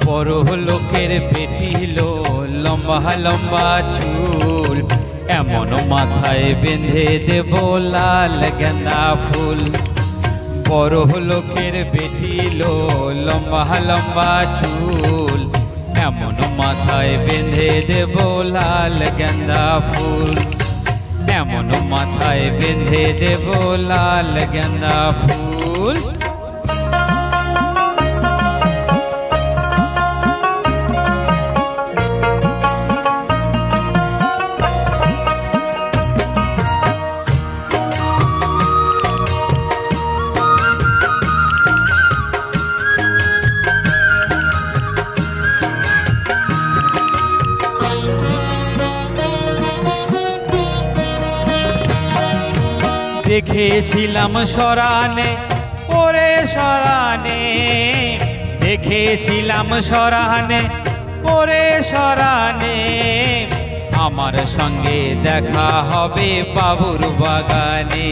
বড় লোকের বেটি লো লম্বা লম্বা চুল, এমন মাথায় বেঁধে দেব লাল গেঁদা ফুল। বড় লোকের বেটি লো লম্বা লম্বা চুল, এমন মাথায় বেঁধে দেব লাল গেঁদা ফুল। এমন মাথায় বেঁধে দেব লাল গেঁদা ফুল। দেখেছিলাম সরানে ওরে সরানে, দেখেছিলাম সরানে ওরে সরানে, আমার সঙ্গে দেখা হবে বাবুর বাগানে।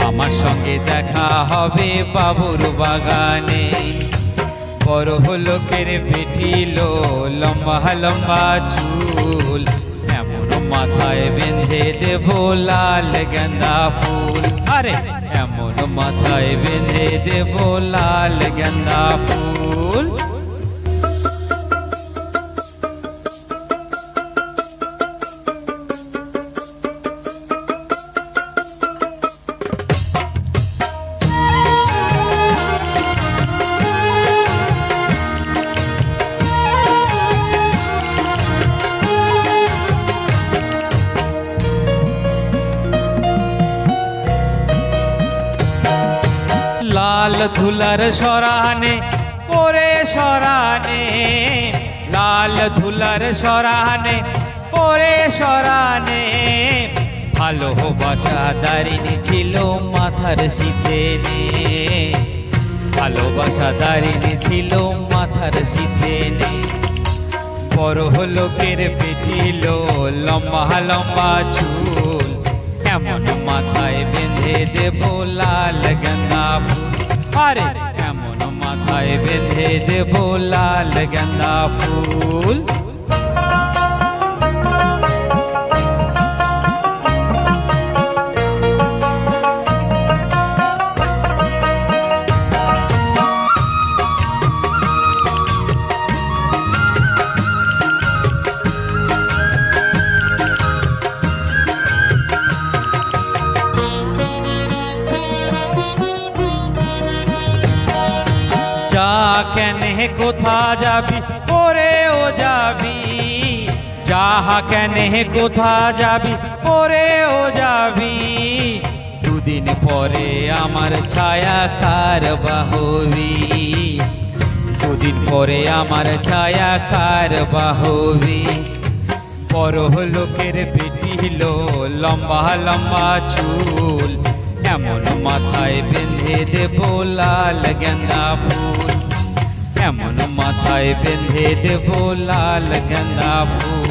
আমার সঙ্গে দেখা হবে বাবুর বাগানে। বড় লোকের বেটি লো লম্বা লম্বা চুল, এমন মাথায় বেঁধে দেব লাল গেঁদা ফুল। আরে এমন মাথায় বেঁধে দেব লাল গেঁদা ফুল। লাল ধুলার সরানে ওরে সরানে, লাল ধুলার সরানে ওরে সরানে, ভালোবাসা দাঁড়িয়ে ছিল মাথার শীতেনে। ভালোবাসা দাঁড়িয়ে ছিল মাথার শীতেনে। বড় লোকের বেটি লো লম্বা লম্বা চুল, এমন মাথায় বেঁধে দেব লাল গেঁদা ফুল। আরে এমন মাথায় বেঁধে দেব লাল গেঁদা ফুল। যা কেনে কোথা যাবি ওরে ও যাবি, যাহা কেনে কোথা যাবি ওরে ও যাবি, দুদিন পরে আমার ছায়া কার বাহবি। দুদিন পরে আমার ছায়া কার বাহবি। বড় লোকের বেটি লো লম্বা লম্বা চুল, এমন মাথায় বেঁধে দেব লাল গেঁদা ফুল। এমন মাথায় বেঁধে দেব লাল গেঁদা ফুল।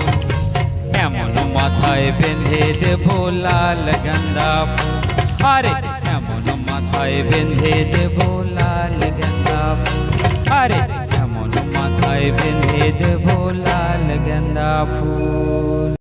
এমন মাথায় বেঁধে দেব লাল গেঁদা ফুল। আরে এমন মাথায় বেঁধে দেব লাল গেঁদা ফুল। আরে এমন মাথায় বেঁধে দেব লাল গেঁদা ফুল।